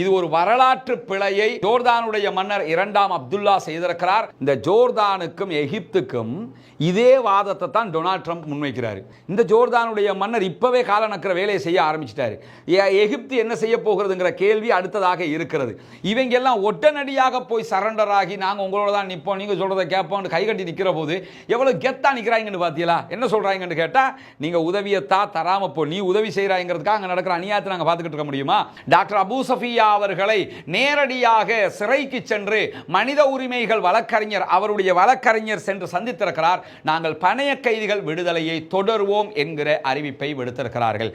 இது ஒரு வரலாற்று பிழையை ஜோர்தானுடைய மன்னர் இரண்டாம் அப்துல்லா செய்திருக்கிறார். இந்த ஜோர்தானுக்கும் எகிப்துக்கும் இதே வாதத்தை தான் டொனால்ட் ட்ரம்ப் முன்வைக்கிறார். இந்த ஜோர்தானுடைய மன்னர் இப்பவே காலநக்கிற வேலையை செய்ய ஆரம்பிச்சிட்டாரு. எகிப்து என்ன செய்ய போகிறதுங்கிற கேள்வி அடுத்ததாக இருக்கிறது. இவங்க எல்லாம் உடனடியாக போய் சரண்டர் ஆகி நாங்க உங்களோட தான் நிற்போம், நீங்க சொல்றதை கேட்போம் கை கட்டி நிக்கிற போது எவ்வளவு கெத்தா நிக்கிறாங்கன்னு பாத்தீங்களா? என்ன சொல்றாங்கன்னு கேட்டா, நீங்க உதவியத்தா தராம போ, நீ உதவி செய்யறாங்கிறதுக்காக அங்க நடக்கிற அநியாயத்தை நாங்க பார்த்துக்கிட்டு இருக்க முடியுமா? டாக்டர் அபு சஃபியா அவர்களை நேரடியாக சிறைக்கு சென்று மனித உரிமைகள் வழக்கறிஞர் அவருடைய வழக்கறிஞர் சென்று சந்தித்திருக்கிறார். நாங்கள் பணைய கைதிகள் விடுதலையை தொடர்வோம் என்கிற அறிவிப்பை விடுத்திருக்கிறார்கள்.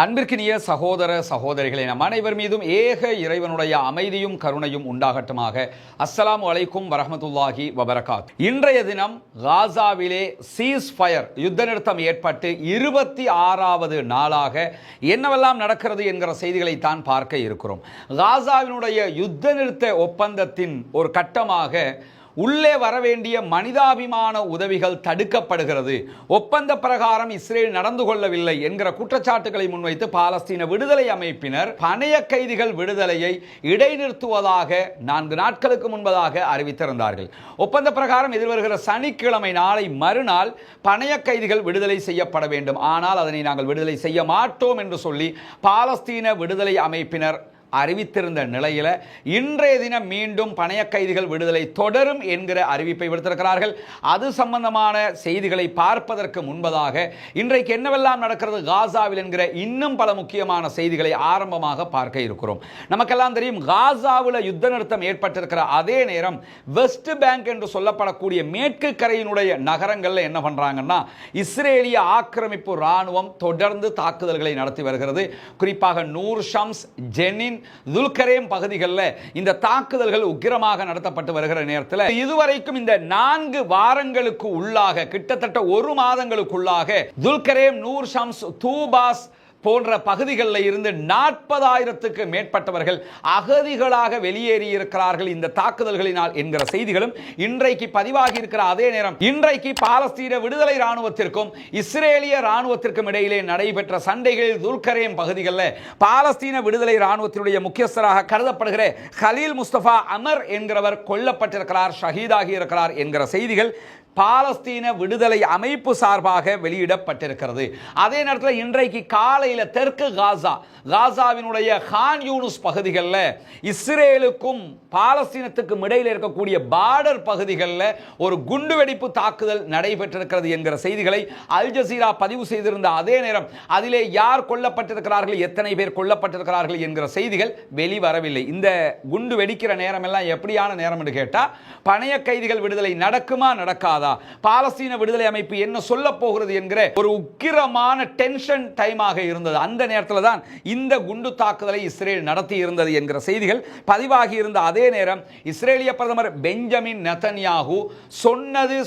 அன்பிற்கினிய சகோதர சகோதரிகளே, நம் அனைவர் மீதும் ஏக இறைவனுடைய அமைதியும் கருணையும் உண்டாகட்டுமாக. அஸ்ஸலாமு அலைக்கும் வரஹ்மத்துல்லாஹி வபரகாத். இன்றைய தினம் காசாவிலே சீஸ் ஃபயர் யுத்த நிறுத்தம் ஏற்பட்டு 26வது நாளாக என்னவெல்லாம் நடக்கிறது என்கிற செய்திகளை தான் பார்க்க இருக்கிறோம். காசாவினுடைய யுத்த நிறுத்த ஒப்பந்தத்தின் ஒரு கட்டமாக உள்ளே வரவேண்டிய மனிதாபிமான உதவிகள் தடுக்கப்படுகிறது, ஒப்பந்த பிரகாரம் இஸ்ரேல் நடந்து கொள்ளவில்லை என்கிற குற்றச்சாட்டுகளை முன்வைத்து பாலஸ்தீன விடுதலை அமைப்பினர் பணைய கைதிகள் விடுதலையை இடைநிறுத்துவதாக 4 நாட்களுக்கு முன்பதாக அறிவித்திருந்தார்கள். ஒப்பந்த பிரகாரம் எதிர்வருகிற சனிக்கிழமை நாளை மறுநாள் பணைய கைதிகள் விடுதலை செய்யப்பட வேண்டும். ஆனால் அதனை நாங்கள் விடுதலை செய்ய மாட்டோம் என்று சொல்லி பாலஸ்தீன விடுதலை அமைப்பினர் அறிவித்திருந்த நிலையில் இன்றைய தினம் மீண்டும் பணைய கைதிகள் விடுதலை தொடரும் என்கிற அறிவிப்பை விடுத்திருக்கிறார்கள். அது சம்பந்தமான செய்திகளை பார்ப்பதற்கு முன்பதாக இன்றைக்கு என்னவெல்லாம் நடக்கிறது காசாவில் என்கிற இன்னும் பல முக்கியமான செய்திகளை ஆரம்பமாக பார்க்க இருக்கிறோம். நமக்கெல்லாம் தெரியும், காசாவில் யுத்த நிறுத்தம் ஏற்பட்டிருக்கிற அதே நேரம் வெஸ்ட் பேங்க் என்று சொல்லப்படக்கூடிய மேற்கு கரையினுடைய நகரங்கள்ல என்ன பண்றாங்கன்னா, இஸ்ரேலிய ஆக்கிரமிப்பு ராணுவம் தொடர்ந்து தாக்குதல்களை நடத்தி வருகிறது. குறிப்பாக நூர் ஷம்ஸ், ஜெனின், துல்கரேம் பகுதிகளில் இந்த தாக்குதல்கள் உக்கிரமாக நடத்தப்பட்டு வருகிற நேரத்தில் இதுவரைக்கும் இந்த 4 வாரங்களுக்கு உள்ளாக கிட்டத்தட்ட 1 மாதங்களுக்குள்ளாக துல்கரேம், நூர் ஷம்ஸ், தூபாஸ் போன்ற பகுதிகளில் இருந்து 40,000க்கு மேற்பட்டவர்கள் அகதிகளாக வெளியேறி இருக்கிறார்கள் இந்த தாக்குதல்களினால் என்கிற செய்திகளும் இன்றைக்கு பதிவாகி இருக்கிற அதே நேரம் இன்றைக்கு பாலஸ்தீன விடுதலை ராணுவத்திற்கும் இஸ்ரேலிய ராணுவத்திற்கும் இடையிலே நடைபெற்ற சண்டைகளில் துல்கரேம் பகுதிகளில் பாலஸ்தீன விடுதலை ராணுவத்தினுடைய முக்கியஸ்தராக கருதப்படுகிற கலீல் முஸ்தபா அமர் என்கிறவர் கொல்லப்பட்டிருக்கிறார், ஷஹீதாகி இருக்கிறார் என்கிற செய்திகள் பாலஸ்தீன விடுதலை அமைப்பு சார்பாக வெளியிடப்பட்டிருக்கிறது. அதே நேரத்தில் இன்றைக்கு காலையில் தெற்கு காசாவினுடைய கான் யூனுஸ் பகுதிகளில் இஸ்ரேலுக்கும் பாலஸ்தீனத்துக்கும் இடையில் இருக்கக்கூடிய பார்டர் பகுதிகளில் ஒரு குண்டுவெடிப்பு தாக்குதல் நடைபெற்றிருக்கிறது என்கிற செய்திகளை அல் ஜசீரா பதிவு செய்திருந்த அதே நேரம் அதிலே யார் கொல்லப்பட்டிருக்கிறார்கள், எத்தனை பேர் கொல்லப்பட்டிருக்கிறார்கள் என்கிற செய்திகள் வெளிவரவில்லை. இந்த குண்டு வெடிக்கிற நேரம் எல்லாம் எப்படியான நேரம் என்று கேட்டால், பணைய கைதிகள் விடுதலை நடக்குமா நடக்காதா, பாலஸ்தீன விடுதலை அமைப்பு என்ன சொல்ல போகிறது என்கிற ஒரு உக்கிரமான டென்ஷன் டைமாக இருந்தது. அந்த நேரத்தில் தான் இந்த குண்டு தாக்குதலை இஸ்ரேல் நடத்தி இருந்தது என்கிற செய்திகள் பதிவாகி இருந்த அதே நேரம் இஸ்ரேலிய பிரதமர் பெஞ்சமின் நெதன்யாகு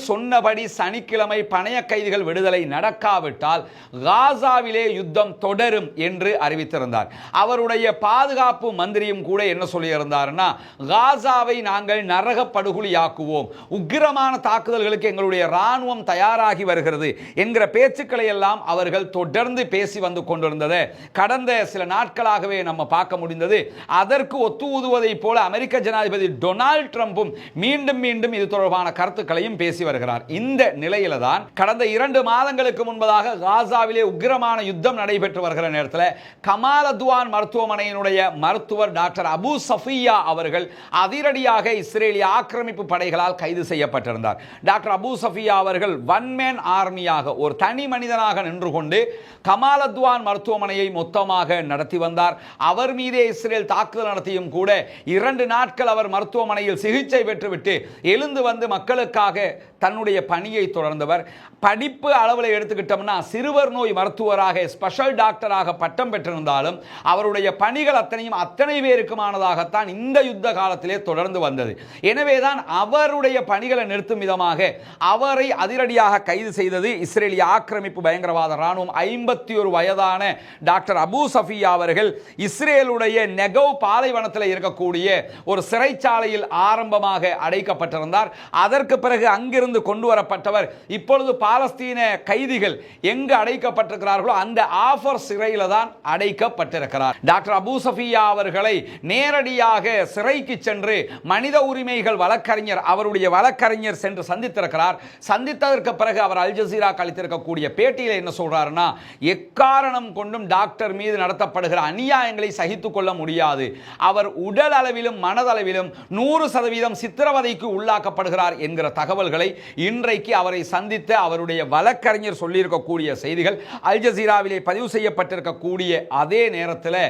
சொன்னபடி சனிக்கிழமை பணைய கைதிகள் விடுதலை நடக்காவிட்டால் காசாவிலே யுத்தம் தொடரும் என்று அறிவித்திருந்தார். அவருடைய பாதுகாப்பு மந்திரியும் கூட என்ன சொல்லியிருந்தார்னா, காசாவை நாங்கள் நரக படுகொலியாக்குவோம், உக்கிரமான தாக்குதல்களுக்கு எங்களுடைய ராணுவம் தயாராகி வருகிறது என்கிற பேச்சுக்களை எல்லாம் அவர்கள் தொடர்ந்து பேசி வந்து கொண்டிருந்தது கடந்த சில நாட்களாகவே நம்ம பார்க்க முடிந்தது. அதற்கு ஒத்து ஊதுவதை போல அமெரிக்க ஜனாதிபதி டொனால்ட் ட்ரம்பும் மீண்டும் இது தொடர்பான கருத்துக்களையும் பேசி வருகிறார். இந்த நிலையில தான் கடந்த 2 மாதங்களுக்கு முன்பதாக காசாவிலே உக்கிரமான யுத்தம் நடைபெற்று வருகிற நேரத்தில் கமால் அத்வான் மருத்துவமனையினுடைய மருத்துவர் டாக்டர் அபு சஃபியா அவர்கள் அதிரடியாக இஸ்ரேலிய ஆக்கிரமிப்பு படைகளால் கைது செய்யப்பட்டிருந்தார். டாக்டர் அபு சஃபியா அவர்கள் ஒன் மேன் ஆர்மியாக ஒரு தனி மனிதனாக நின்று கொண்டு கமால் அத்வான் மருத்துவமனையை மொத்தமாக நடத்தி வந்தார். அவர் மீதே இஸ்ரேல் தாக்குதல் நடத்தியும் கூட 2 நாட்கள் அவர் மருத்துவமனையில் சிகிச்சை பெற்றுவிட்டு எழுந்து வந்து மக்களுக்காக தன்னுடைய பணியை தொடர்ந்தவர். படிப்பு அளவில் எடுத்துக்கிட்டோம்னா சிறுவர் நோய் மருத்துவராக ஸ்பெஷல் டாக்டராக பட்டம் பெற்றிருந்தாலும் அவருடைய பணிகள் அத்தனை பேருக்குமானதாகத்தான் இந்த யுத்த காலத்திலே தொடர்ந்து வந்தது. எனவேதான் அவருடைய பணிகளை நிறுத்தும் விதமாக அவரை அதிரடியாக கைது செய்தது இஸ்ரேலிய ஆக்கிரமிப்பு பயங்கரவாத ராணுவம். 51 வயதான டாக்டர் அபு சஃபியா அவர்கள் இஸ்ரேலுடைய நெகவ் பாலைவனத்தில் இருக்கக்கூடிய ஒரு சிறைச்சாலையில் ஆரம்பமாக அடைக்கப்பட்டிருந்தார். அதற்கு பிறகு அங்கிருந்து கொண்டு வரப்பட்டவர் இப்பொழுது பாலஸ்தீன கைதிகள் எங்கு அடைக்கப்பட்டிருக்கிறார்களோ அந்த ஆஃபர் சிறையில் தான் அடைக்கப்பட்டிருக்கிறார். டாக்டர் அபு சஃபியா அவர்களை நேரடியாக சிறைக்கு சென்று மனித உரிமைகள் வழக்கறிஞர் அவருடைய வழக்கறிஞர் சென்று சந்தித்திருக்கிறார். சந்தித்ததற்கு பிறகு அவர் அல் ஜசீரா அளித்திருக்கக்கூடிய பேட்டியில் என்ன சொல்றாருன்னா, எக்காரணம் கொண்டும் டாக்டர் மீது நடத்தப்படுகிற அநியாயங்களை சகித்துக் கொள்ள முடியாது. அவர் உடல் அளவிலும் மனதளவிலும் 100% சித்திரவதைக்கு உள்ளாக்கப்படுகிறார் என்கிற தகவல்களை இன்றைக்கு அவரை சந்தித்த அவருடைய வழக்கறிஞர் சொல்லியிருக்கக்கூடிய செய்திகள் அல் ஜசீராவிலே பதிவு செய்யப்பட்டிருக்கக்கூடிய அதே நேரத்தில்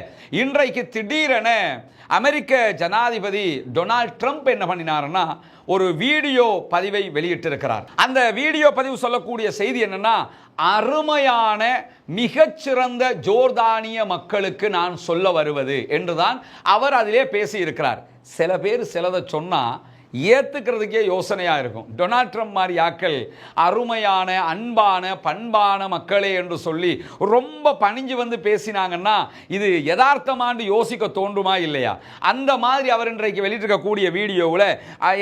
இன்றைக்கு திடீரென அமெரிக்க ஜனாதிபதி டொனால்ட் ட்ரம்ப் என்ன பண்ணினார்னா ஒரு வீடியோ பதிவை வெளியிட்டிருக்கிறார். அந்த வீடியோ பதிவு சொல்லக்கூடிய செய்தி என்னன்னா, அருமையான மிகச்சிறந்த ஜோர்தானிய மக்களுக்கு நான் சொல்ல வருவது என்றுதான் அவர் அதிலே பேசி இருக்கிறார். சில பேர் சிலதை சொன்னா ஏத்துக்கிறதுக்கே யோசனையா இருக்கும். டொனால்ட் ட்ரம்ப் மாதிரி ஆக்கள் அருமையான அன்பான பண்பான மக்களே என்று சொல்லி ரொம்ப பணிஞ்சு வந்து பேசினாங்கன்னா இது யதார்த்தமானு யோசிக்க தோன்றுமா இல்லையா? அந்த மாதிரி அவர் இன்றைக்கு வெளியிட்டிருக்கக்கூடிய வீடியோவில்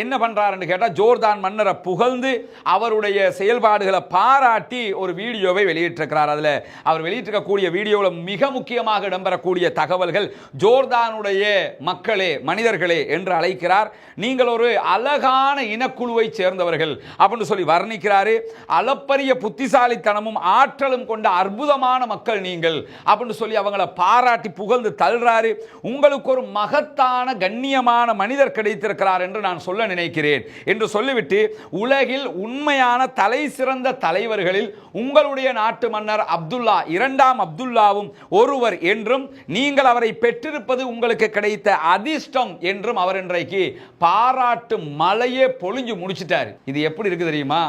என்ன பண்றாருன்னு கேட்டால், ஜோர்தான் மன்னரை புகழ்ந்து அவருடைய செயல்பாடுகளை பாராட்டி ஒரு வீடியோவை வெளியிட்டிருக்கிறார். அதில் அவர் வெளியிட்டிருக்கக்கூடிய வீடியோவில் மிக முக்கியமாக இடம்பெறக்கூடிய தகவல்கள், ஜோர்தானுடைய மக்களே மனிதர்களே என்று அழைக்கிறார். நீங்கள் ஒரு அழகான இனக்குழுவை சேர்ந்தவர்கள் அப்படின்னு சொல்லி வர்ணிக்கிறாரு. அளப்பரிய புத்திசாலித்தனமும் ஆற்றலும் கொண்ட அற்புதமான மக்கள் நீங்கள் அப்படின்னு சொல்லி அவங்கள பாராட்டி புகழ்ந்து தள்ளுறாரு. உங்களுக்கு ஒரு மகத்தான கண்ணியமான மனிதர் கிடைத்திருக்கிறார் என்று நான் சொல்ல நினைக்கிறேன் என்று சொல்லிவிட்டு, உலகில் உண்மையான தலை சிறந்த தலைவர்களில் உங்களுடைய நாட்டு மன்னர் அப்துல்லா, 2ஆம் அப்துல்லாவும் ஒருவர் என்றும், நீங்கள் அவரை பெற்றிருப்பது உங்களுக்கு கிடைத்த அதிர்ஷ்டம் என்றும் அவர் இன்றைக்கு பாராட்டு மலையே பொழிஞ்சு முடிச்சிட்டாரு. இது எப்படி இருக்கு தெரியுமா?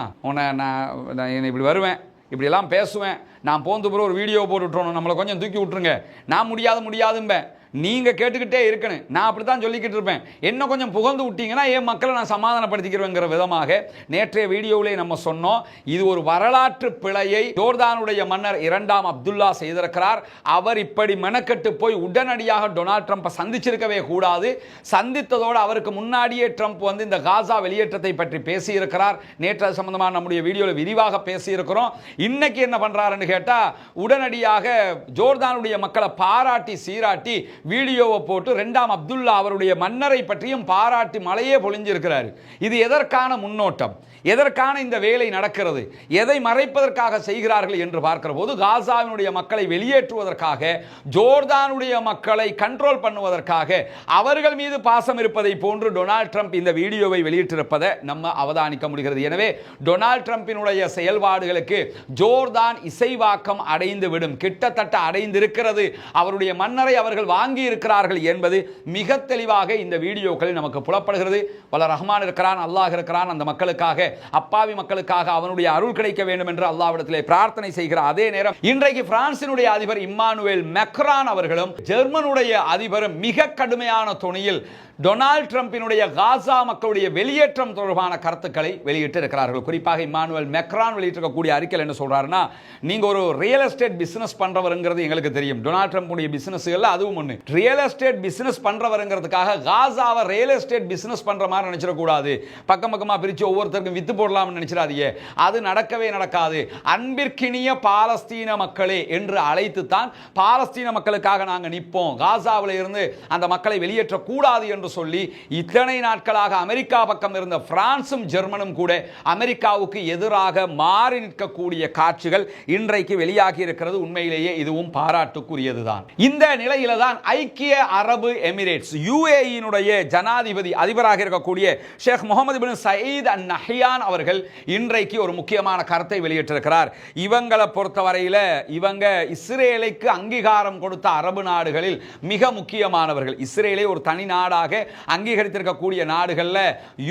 நான் இப்படி வருவேன், இப்படி எல்லாம் பேசுவேன், நான் போந்து பிறகு ஒரு வீடியோ போட்டுவிட்டுறோம், நம்மளை கொஞ்சம் தூக்கி விட்டுருங்க, நான் முடியாதும்பேன், நீங்க கேட்டுக்கிட்டே இருக்கணும், நான் அப்படித்தான் சொல்லிக்கிட்டு இருப்பேன், என்ன கொஞ்சம் புகழ்ந்து விட்டீங்கன்னா என் மக்களை நான் சமாதானப்படுத்திக்கிறேங்கிற விதமாக நேற்றைய வீடியோவிலே நம்ம சொன்னோம். இது ஒரு வரலாற்று பிழையை ஜோர்தானுடைய மன்னர் 2ஆம் அப்துல்லா செய்திருக்கிறார். அவர் இப்படி மெனக்கெட்டு போய் உடனடியாக டொனால்ட் ட்ரம்பை சந்திச்சிருக்கவே கூடாது. சந்தித்ததோடு அவருக்கு முன்னாடியே ட்ரம்ப் வந்து இந்த காசா வெளியேற்றத்தை பற்றி பேசியிருக்கிறார். நேற்று சம்பந்தமாக நம்முடைய வீடியோவில் விரிவாக பேசியிருக்கிறோம். இன்னைக்கு என்ன பண்றாருன்னு கேட்டா, உடனடியாக ஜோர்தானுடைய மக்களை பாராட்டி சீராட்டி வீடியோவை போட்டு 2ஆம் அப்துல்லா அவருடைய மன்னரை பற்றியும் பாராட்டி மலையே பொழிஞ்சிருக்கிறார். இது எதற்கான முன்னோட்டம்? எதற்கான இந்த வேலை நடக்கிறது? எதை மறைப்பதற்காக செய்கிறார்கள் என்று பார்க்கிற போது, காசாவினுடைய மக்களை வெளியேற்றுவதற்காக, ஜோர்தானுடைய மக்களை கண்ட்ரோல் பண்ணுவதற்காக, அவர்கள் மீது பாசம் இருப்பதை போன்று டொனால்ட் ட்ரம்ப் இந்த வீடியோவை வெளியிட்டிருப்பதை நம்ம அவதானிக்க முடிகிறது. எனவே டொனால்ட் ட்ரம்பினுடைய செயல்பாடுகளுக்கு ஜோர்தான் இசைவாக்கம் அடைந்து விடும், கிட்டத்தட்ட அடைந்திருக்கிறது. அவருடைய மன்னரை அவர்கள் வாங்கி இருக்கிறார்கள் என்பது மிக தெளிவாக இந்த வீடியோக்களில் நமக்கு புலப்படுகிறது. வல்ல ரஹ்மான் இருக்கிறான், அல்லாஹ் இருக்கிறான். அந்த மக்களுக்காக, அப்பாவி மக்களுக்காக அவனுடைய அருள் கிடைக்க வேண்டும் என்று அல்லாஹ்விடத்திலே பிரார்த்தனை செய்கிற அதே நேரம், இன்றைக்கு பிரான்சினுடைய அதிபர் இம்மானுவேல் மேக்ரான் அவர்களும் ஜெர்மனுடைய அதிபரும் மிக கடுமையான துணியில் டொனால்ட் ட்ரம்பினுடைய காசா மக்களுடைய வெளியேற்றம் தொடர்பான கருத்துக்களை வெளியிட்டு இருக்கிறார்கள். குறிப்பாக இம்மானுவேல் மேக்ரான் வெளியிட்டிருக்கக்கூடிய அறிக்கையில் என்ன சொல்றாருன்னா, நீங்க ஒரு ரியல் எஸ்டேட் பிசினஸ் பண்றவருங்கிறது எங்களுக்கு தெரியும். டொனால்ட் ட்ரம்புடைய பிசினஸ்கள் அதுவும் ஒன்று. ரியல் எஸ்டேட் பிசினஸ் பண்றவருங்கிறதுக்காக காசாவை ரியல் எஸ்டேட் பிசினஸ் பண்ற மாதிரி நினைச்சிடக்கூடாது. பக்கம் பக்கமா பிரிச்சு ஒவ்வொருத்தருக்கும் வித்து போடலாம்னு நினைச்சிடாதீங்க. அது நடக்கவே நடக்காது. அன்பிற்கினிய பாலஸ்தீன மக்களே என்று அழைத்து தான் பாலஸ்தீன மக்களுக்காக நாங்கள் நிற்போம், காசாவில் இருந்து அந்த மக்களை வெளியேற்றக்கூடாது என்று சொல்லி இத்தனை நாட்களாக அமெரிக்கா பக்கம் இருந்த பிரான்சும் ஜெர்மனும் கூட அமெரிக்காவுக்கு எதிராக மாறி நிற்கக்கூடிய காட்சிகள் இன்றைக்கு வெளியாகி இருக்கிறது. உண்மையிலேயே இதுவும் பாராட்டுக்குரியதுதான். இந்த நிலையில தான் ஐக்கிய அரபு எமிரேட்ஸ் UAE-னுடைய ஜனாதிபதி அதிபராக இருக்கக்கூடிய ஷேக் முகமது பின் சயீத் அன் நஹ்யான் அவர்கள் இன்றைக்கு ஒரு முக்கியமான கருத்தை வெளியிட்டிருக்கிறார். இவங்களை பொறுத்தவரையில் இவங்க இஸ்ரேலுக்கு அங்கீகாரம் கொடுத்த அரபு நாடுகளில் மிக முக்கியமானவர்கள். இஸ்ரேலை ஒரு தனி நாடாக அங்கீகரித்திருக்கக்கூடிய நாடுகளில்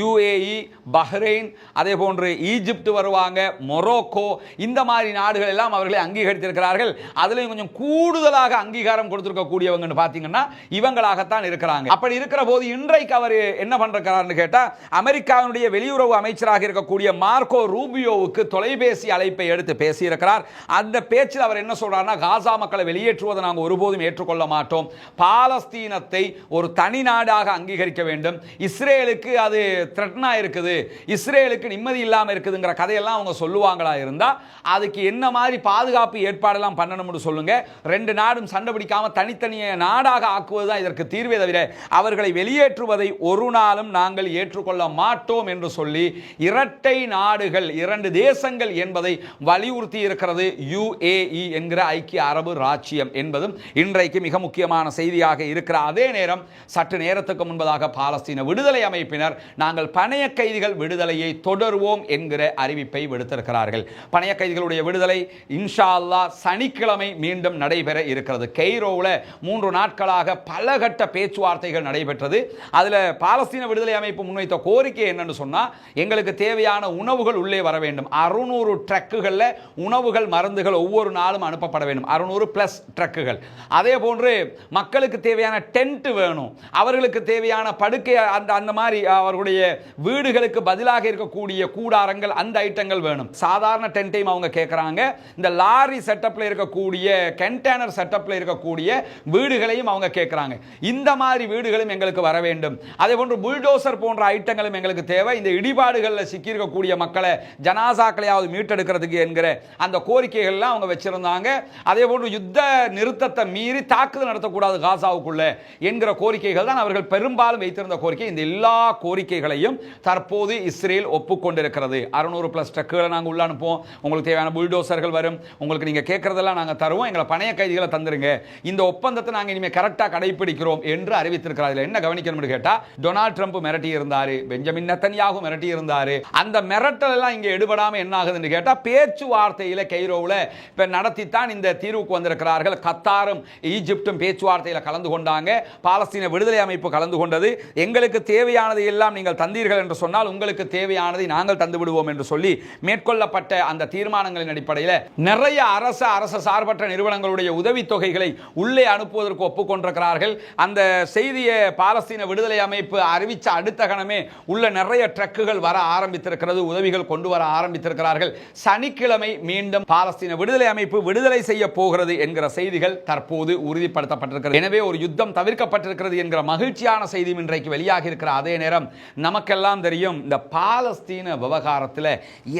UAE, பஹ்ரைன், அதே போன்று ஈஜிப்ட் வருவாங்க, மொரோக்கோ, இந்த மாதிரி நாடுகள் எல்லாம் அவர்களை அங்கீகரித்திருக்கிறார்கள். அதுலேயும் கொஞ்சம் கூடுதலாக அங்கீகாரம் கொடுத்திருக்கக்கூடியவங்கன்னு பாத்தீங்கன்னா இவங்களாகத்தான் இருக்கிறாங்க. அப்படி இருக்கிற போது இன்றைக்கு அவர் என்ன பண்றாருன்னு கேட்டா, அமெரிக்காவுடைய வெளியுறவு அமைச்சராக இருக்கக்கூடிய மார்க்கோ ரூபியோவுக்கு தொலைபேசி அழைப்பை எடுத்து பேசியிருக்கிறார். அந்த பேச்சில் அவர் என்ன சொல்றாருன்னா, காசா மக்களை வெளியேற்றுவதை நாங்கள் ஒருபோதும் ஏற்றுக்கொள்ள மாட்டோம், பாலஸ்தீனத்தை ஒரு தனி நாடாக அங்கீகரிக்க வேண்டும், இஸ்ரேலுக்கு அது த்ரெட்னா இருக்குது, இஸ்ரேலுக்கு நிம்மதி இல்லாம இருக்குதுங்கிற கதையெல்லாம் அவங்க சொல்லுவாங்களா இருந்தா அதுக்கு என்ன மாதிரி பாதுகாப்பு ஏற்பாடெல்லாம் பண்ணணும்னு சொல்லுங்க. ரெண்டு நாடும் சண்டை பிடிக்காம தனித்தனிய நாடாக ஆக்குவதுதான் இதற்கு தீர்வே தவிர அவர்களை வெளியேற்றுவதை ஒரு நாளும் நாங்கள் ஏற்றுக்கொள்ள மாட்டோம் என்று சொல்லி இரட்டை நாடுகள், இரண்டு தேசங்கள் என்பதை வலியுறுத்தி இருக்கிறது UAE என்கிற ஐக்கிய அரபு ராச்சியம் என்பதும் இன்றைக்கு மிக முக்கியமான செய்தியாக இருக்கிற அதே நேரம் சற்று நேரத்துக்கு முன்பதாக பாலஸ்தீன விடுதலை அமைப்பினர் நாங்கள் பணைய கைதிகள் விடுதலையை தொடருவோம் என்கிற அறிவிப்பை விடுத்திருக்கிறார்கள். பணைய கைதிகளுடைய விடுதலை இன்ஷா அல்லாஹ் சனிக்கிழமை மீண்டும் நடைபெற இருக்கிறது. கெய்ரோவில் 3 நாட்களாக பலகட்ட பேச்சுவார்த்தைகள் நடைபெற்றது. அதில் பாலஸ்தீன விடுதலை அமைப்பு முன்வைத்த கோரிக்கை என்னன்னு சொன்னா, எங்களுக்கு தேவையான உணவுகள் உள்ளே வர வேண்டும். 600 ட்ரக்குகளில் உணவுகள் மருந்துகள் ஒவ்வொரு நாளும் அனுப்பப்பட வேண்டும். 600 பிளஸ் ட்ரக்குகள். அதே போன்று மக்களுக்கு தேவையான டென்ட் வேணும், அவர்களுக்கு தேவையான படுக்கை, அந்த மாதிரி அவர்களுடைய வீடுகளுக்கு பதிலாக இருக்கக்கூடிய கூடாரங்கள், அந்த ஐட்டங்கள் வேணும். சாதாரண டென்ட்டையும் அவங்க கேட்கறாங்க, இந்த லாரி செட்டப்ல இருக்கக்கூடிய கண்டெய்னர் செட்டப்ல இருக்கக்கூடிய வீடுகளையும் அவங்க கேட்கறாங்க. இந்த மாதிரி வீடுகளும் எங்களுக்கு வர வேண்டும். அதே போன்று புல்டோசர் போன்ற ஐட்டங்களும் எங்களுக்கு தேவை. இந்த இடிபாடுகளில் சிக்கி இருக்கக்கூடிய மக்களை ஜனாசாக்களையாவது மீட்டெடுக்கிறதுக்கு என்கிற அந்த கோரிக்கைகள்லாம் அவங்க வச்சிருந்தாங்க. அதே போன்று யுத்த நிறுத்தத்தை மீறி தாக்குதல் நடத்தக்கூடாது காசாவுக்குள்ள என்கிற கோரிக்கைகள் தான் அவர்கள் பெரும்பாலும் வைத்திருந்த கோரிக்கை. இந்த எல்லா கோரிக்கைகளையும் தற்போது இஸ்ரேல் ஒப்புக்கொண்டிருக்கிறது. 600 பிளஸ் ட்ரக்குகளை நாங்கள் உள்ள அனுப்புவோம், உங்களுக்கு தேவையான புல்டோசர்கள் வரும், உங்களுக்கு நீங்க கேட்கறதெல்லாம் நாங்கள் தருவோம், எங்களை பணைய கைதிகளை தந்துருங்க, இந்த ஒப்பந்தத்தை நாங்கள் இனிமேல் கரெக்டாக கடைபிடிக்கிறோம் என்று அறிவித்திருக்கிறார். என்ன கவனிக்கணும்னு கேட்டா, டொனால்ட் ட்ரம்ப் மிரட்டி இருந்தாரு, பெஞ்சமின் நெத்தன்யாகு மிரட்டி இருந்தாரு. அந்த மிரட்டல் எல்லாம் இங்க எடுபடாம என்ன ஆகுதுன்னு கேட்டா, பேச்சுவார்த்தையில கெய்ரோவில் இப்ப நடத்தித்தான் இந்த தீர்வுக்கு வந்திருக்கிறார்கள். கத்தாரும் ஈஜிப்டும் பேச்சுவார்த்தையில் கலந்து கொண்டாங்க, பாலஸ்தீன விடுதலை அமைப்பு கலந்து கொண்டது. எங்களுக்கு தேவையானதை எல்லாம் நீங்கள் தந்தீர்கள் என்று சொன்னால் உங்களுக்கு தேவையானதை நாங்கள் தந்து விடுவோம் என்று சொல்லி மேற்கொள்ளப்பட்ட அந்த தீர்மானங்களின் அடிப்படையில் நிறைய அரச சார்பற்ற நிறுவனங்களுடைய உதவி தொகைகளை உள்ளே அனுப்புவதற்கு ஒப்புக்கொண்டிருக்கிறார்கள். அந்த செய்தியை பாலஸ்தீன விடுதலை அமைப்பு அறிவித்த அடுத்த கணமே உள்ள நிறைய ட்ரக்குகள் வர ஆரம்பித்திருக்கிறது, உதவிகள் கொண்டு வர ஆரம்பித்திருக்கிறார்கள். சனிக்கிழமை மீண்டும் பாலஸ்தீன விடுதலை அமைப்பு விடுதலை செய்ய போகிறது என்கிற செய்திகள் தற்போது உறுதிப்படுத்தப்பட்டிருக்கிறது. எனவே ஒரு யுத்தம் தவிர்க்கப்பட்டிருக்கிறது என்கிற மகிழ்ச்சியான செய்தியும் இன்றைக்கு வெளியாகி இருக்கிற அதே நேரம் நமக்கெல்லாம் தெரியும், இந்த பாலஸ்தீன விவகாரத்தில்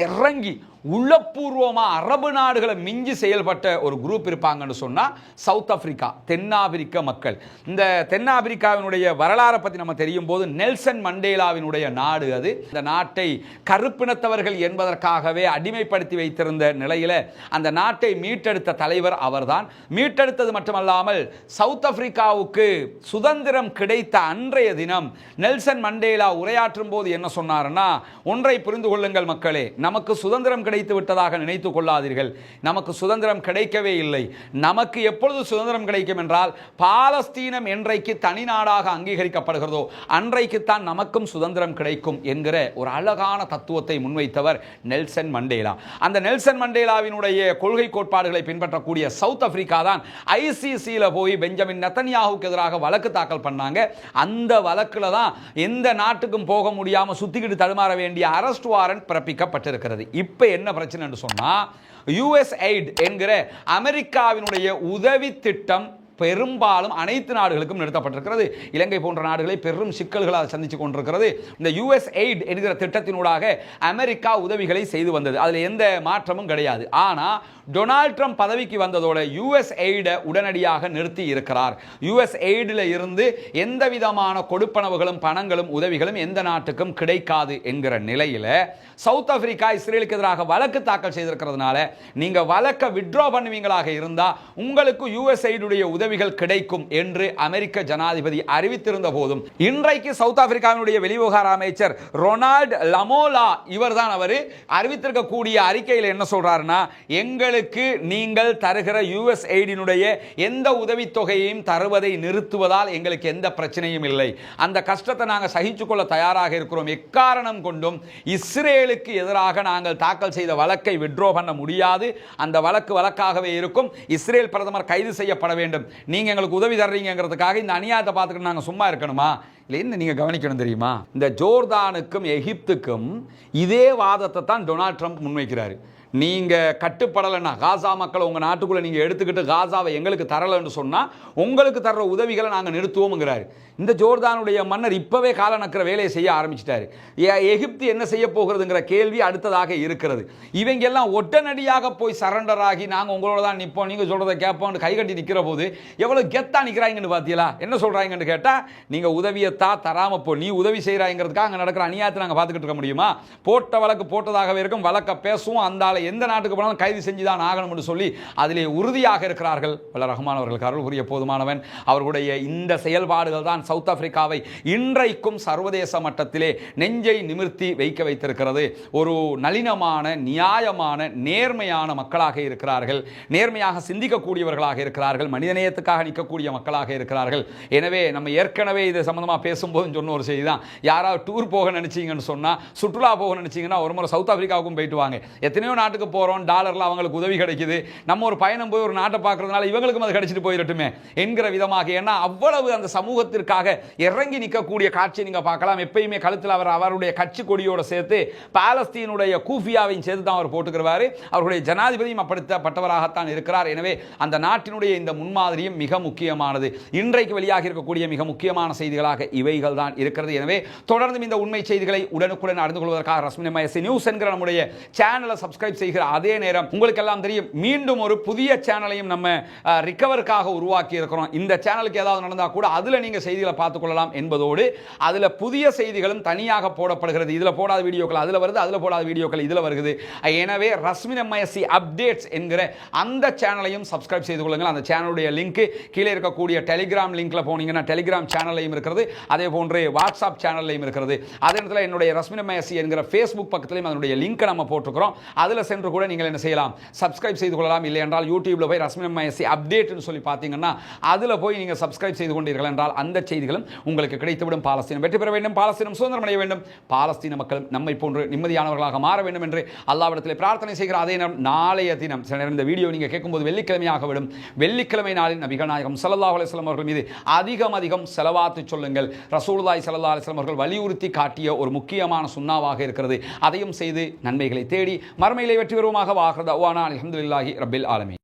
இறங்கி உள்ளபூர்வமா அரபு நாடுகளை மிஞ்சி செயல்பட்ட ஒரு குரூப் இருப்பாங்கன்னு சொன்னா சவுத் ஆப்பிரிக்கா, தென்னாப்பிரிக்க மக்கள். இந்த தென்னாப்பிரிக்காவினுடைய வரலாறை பற்றி நம்ம தெரியும் போது, நெல்சன் மண்டேலாவினுடைய நாடு அது. இந்த நாட்டை கருப்பினத்தவர்கள் என்பதற்காகவே அடிமைப்படுத்தி வைத்திருந்த நிலையில அந்த நாட்டை மீட்டெடுத்த தலைவர் அவர்தான். மீட்டெடுத்தது மட்டுமல்லாமல் சவுத் ஆப்பிரிக்காவுக்கு சுதந்திரம் கிடைத்த அன்றைய தினம் நெல்சன் மண்டேலா உரையாற்றும் போது என்ன சொன்னார்னா, ஒன்றை புரிந்து கொள்ளுங்கள் மக்களே, நமக்கு சுதந்திரம் கிடைத்து விட்டதாக நினைத்துக் கொள்ளாதீர்கள், நமக்கு சுதந்திரம் கிடைக்கவே இல்லை. நமக்கு எப்பொழுது சுதந்திரம் கிடைக்கும் என்றால், பாலஸ்தீனம் என்றைக்கு தனி நாடாக அங்கீகரிக்கப்படுகிறதோ அன்றைக்குத்தான் நமக்கும் சுதந்திரம் கிடைக்கும் என்கிற ஒரு அழகான தத்துவத்தை முன்வைத்தவர் நெல்சன் மண்டேலா. அந்த நெல்சன் மண்டேலாவினுடைய கொள்கை கோட்பாடுகளை பின்பற்றக்கூடிய சவுத் ஆப்பிரிக்கா தான் ICCல போய் பெஞ்சமின் நெத்தன்யாகுக்கு எதிராக வழக்கு தாக்கல் பண்ணாங்க. அந்த வழக்குல தான் எந்த நாட்டுக்கும் போக முடியாம சுத்திக்கிட்டு தடுமாற வேண்டிய அரெஸ்ட் வாரண்ட் பிறப்பிக்கப்பட்டிருக்கிறது. இப்ப என்ன பிரச்சனை என்று சொன்னா, USAID என்கிற அமெரிக்காவினுடைய உதவி திட்டம் பெரும்பாலும் அனைத்து நாடுகளுக்கும் நிறுத்தப்பட்டிருக்கிறது. இலங்கை போன்ற நாடுகளை பெரும் சிக்கல்களால் சந்தித்துக் கொண்டிருக்கிறது. இந்த USAID என்கிற திட்டத்தினூடாக அமெரிக்கா உதவிகளை செய்து வந்தது, அதில் எந்த மாற்றமும் கிடையாது. ஆனால் டொனால்ட் ட்ரம்ப் பதவிக்கு வந்ததோட USAID உடனடியாக நிறுத்தி இருக்கிறார். USAIDல இருந்து எந்த விதமான கொடுப்பனவுகளும் பணங்களும் உதவிகளும் எந்த நாட்டுக்கும் கிடைக்காது என்கிற நிலையில சவுத் ஆப்பிரிக்கா இஸ்ரேலுக்கு எதிராக வழக்கு தாக்கல் செய்திருக்கிறதுனால, நீங்க வழக்கை வித்ட்ரா பண்ணுவீங்களாக இருந்தா உங்களுக்கு USAID உடைய உதவிகள் கிடைக்கும் என்று அமெரிக்க ஜனாதிபதி அறிவித்திருந்த போதும், இன்றைக்கு சவுத் ஆப்பிரிக்காவினுடைய வெளிவிவகார அமைச்சர் ரொனால்ட் லமோலா இவர்தான் அவர் அறிவித்திருக்கக்கூடிய அறிக்கையில் என்ன சொல்றாருன்னா, எங்களுக்கு நீங்கள் தருகிற USAID-னுடைய எந்த உதவித்தொகையையும் தருவதை நிறுத்துவதால் எங்களுக்கு எந்த பிரச்சனையும் இல்லை, அந்த கஷ்டத்தை நாங்கள் சகிச்சுக்கொள்ள தயாராக இருக்கிறோம், எக்காரணம் கொண்டும் இஸ்ரேலுக்கு எதிராக நாங்கள் தாக்கல் செய்த வழக்கை வித்ட்ரா பண்ண முடியாது, அந்த வழக்கு வழக்காகவே இருக்கும், இஸ்ரேல் பிரதமர் கைது செய்யப்பட வேண்டும், நீங்கள் எங்களுக்கு உதவி தர்றீங்கிறதுக்காக இந்த அநியாயத்தை பார்த்துக்கிட்டு நாங்கள் சும்மா இருக்கணுமா? இல்லை, என்ன நீங்கள் கவனிக்கணும் தெரியுமா? இந்த ஜோர்தானுக்கும் எகிப்துக்கும் இதே வாதத்தை தான் டொனால்ட் ட்ரம்ப் முன்வைக்கிறாரு. நீங்கள் கட்டுப்படலைன்னா, காசா மக்களை உங்கள் நாட்டுக்குள்ளே நீங்கள் எடுத்துக்கிட்டு காசாவை எங்களுக்கு தரலைன்னு சொன்னால் உங்களுக்கு தர்ற உதவிகளை நாங்கள் நிறுத்துவோம்ங்கிறாரு. இந்த ஜோர்தானுடைய மன்னர் இப்போவே கால நக்கிற வேலையை செய்ய ஆரம்பிச்சிட்டாரு. எகிப்து என்ன செய்ய போகிறதுங்கிற கேள்வி அடுத்ததாக இருக்கிறது. இவங்க எல்லாம் உடனடியாக போய் சரண்டர் ஆகி நாங்கள் உங்களோட தான் நிற்போம், நீங்கள் சொல்கிறத கேட்போம்னு கை கட்டி நிற்கிற போது எவ்வளோ கெத்தாக நிற்கிறாங்கன்னு பார்த்தீங்களா? என்ன சொல்கிறாங்கன்னு கேட்டால், நீங்கள் உதவியத்தா தராமல் போ, நீ உதவி செய்கிறாங்கிறதுக்காக அங்கே நடக்கிற அநியாயத்தை நாங்கள் பார்த்துக்கிட்டு இருக்க முடியுமா? போட்ட வழக்கு போட்டதாகவே இருக்கும், வழக்க பேசுவோம், அந்த ஆளை எந்த நாட்டுக்கு போனாலும் கைது செஞ்சு தான் ஆகணும்னு சொல்லி அதிலே உறுதியாக இருக்கிறார்கள். வல்ல ரஹ்மான் அவர்களுக்கு அருள் புரிய போதுமானவன். அவர்களுடைய இந்த செயல்பாடுகள் தான் சவுத் ஆப்பிரிக்காவை இன்றைக்கும் சர்வதேச மட்டத்திலே நெஞ்சை நிமிர்த்தி வைக்க வைத்திருக்கிறது. ஒரு நளினமான, நியாயமான, நேர்மையான மக்களாக இருக்கிறார்கள், நேர்மையாக சிந்திக்கக்கூடியவர்களாக இருக்கிறார்கள், மனிதநேயத்துக்காக நிற்கக்கூடிய மக்களாக இருக்கிறார்கள். எனவே நம்ம ஏற்கனவே இது சம்பந்தமாக பேசும்போது சொன்ன ஒரு செய்தி தான், யாராவது டூர் போக நினைச்சீங்கன்னு சொன்னால், சுற்றுலா போக நினைச்சீங்கன்னா ஒரு முறை சவுத் ஆப்பிரிக்காவுக்கும் போயிட்டு வாங்க. எத்தனையோ நாட்டுக்கு போகிறோம், டாலரில் அவங்களுக்கு உதவி கிடைக்குது, நம்ம ஒரு பயணம் போய் ஒரு நாட்டை பார்க்கறதுனால இவங்களுக்கும் அது கிடைச்சிட்டு போயிடட்டுமே என்கிற விதமாக. ஏன்னா அவ்வளவு அந்த சமூகத்திற்காக இறங்கி நிற்கக்கூடிய காட்சி நீங்க பார்க்கலாம். எப்பயுமே கழுத்தில் அவருடைய கட்சி கொடியோடு சேர்த்து பாலஸ்தீனுடைய கூஃபியாவையும் சேர்த்து தான் அவர் போட்டுக்கிறாரு. அவருடைய ஜனாதிபதியும் அப்படிப்பட்டவராகத்தான் இருக்கிறார். எனவே அந்த நாட்டினுடைய இந்த முன்மாதிரியும் மிக முக்கியமானது. இன்றைக்கு வெளியாக இருக்கக்கூடிய மிக முக்கியமான செய்திகளாக இவைகள் தான் இருக்கிறது. எனவே தொடர்ந்து இந்த உண்மை செய்திகளை உடனுக்குடன் அறிந்து கொள்வதற்காக ரஸ்மின் நியூஸ் என்கிற நம்முடைய சேனலை சப்ஸ்கிரைப் செய்கிற அதே நேரம் உங்களுக்கு எல்லாம் தெரியும், மீண்டும் ஒரு புதிய சேனலையும் நம்ம ரிகவருக்காக உருவாக்கி இருக்கிறோம். இந்த சேனலுக்கு ஏதாவது நடந்தால் கூட அதில் நீங்கள் செய்திகளை பார்த்துக் கொள்ளலாம் என்பதோடு அதில் புதிய செய்திகளும் தனியாக போடப்படுகிறது. இதில் போடாத வீடியோக்கள் அதில் வருது, அதில் போடாத வீடியோக்கள் இதில் வருகிறது. எனவே ரஸ்மின் எம்ஐஎஸ்சி அப்டேட்ஸ் என்கிற அந்த சேனலையும் சப்ஸ்கிரைப் செய்து கொள்ளுங்கள். அந்த சேனலுடைய லிங்க் கீழே இருக்கக்கூடிய டெலிகிராம் லிங்க்ல போனீங்கன்னா டெலிகிராம் சேனலையும் இருக்கிறது, அதே போன்று வாட்ஸ்அப் சேனல்லையும் இருக்கிறது. அதே நேரத்தில் என்னுடைய ரஸ்மின் எம்ஐஎஸ்சி என்கிற ஃபேஸ்புக் பக்கத்திலையும் அதனுடைய லிங்க் நம்ம போட்டுக்கிறோம். அதில் சென்று கூட நீங்கள் என்ன செய்யலாம், சப்ஸ்கிரைப் செய்து கொள்ளலாம். இல்லை என்றால் யூடியூப்ல போய் ரஸ்மின் எம்ஐஎஸ்சி அப்டேட்னு சொல்லி பார்த்தீங்கன்னா அதில் போய் நீங்கள் சப்ஸ்கிரைப் செய்து கொண்டீர்கள் என்றால் அந்த செய்திகளும் உங்களுக்கு கிடைத்துவிடும். பாலஸ்தீனம் வெற்றி பெற வேண்டும், பாலஸ்தீனம் சுதந்திரம் அடைய வேண்டும், பாலஸ்தீன மக்களும் நம்மை போன்று நிம்மதியானவர்களாக மாற வேண்டும் என்று அல்லாஹ்விடத்தில் பிரார்த்தனை செய்கிற அதே நேரம் நாளைய தினம் இந்த வீடியோ நீங்கள் கேட்கும்போது வெள்ளிக்கிழமையாக விடும். வெள்ளிக்கிழமை நாளில் நபிகள் நாயகம் ஸல்லல்லாஹு அலைஹி வஸல்லம் அவர்கள் மீது அதிகம் செலவாத்து சொல்லுங்கள். ரசூலுல்லாஹி ஸல்லல்லாஹு அலைஹி வஸல்லம் அவர்கள் வலியுறுத்தி காட்டிய ஒரு முக்கியமான சுன்னாவாக இருக்கிறது. அதையும் செய்து நன்மைகளை தேடி மறுமையிலே வெற்றி பெறுவோமாக. வாஹ்ரு தஅவானா அல்ஹம்துலில்லாஹி ரப்பில் ஆலமீன்.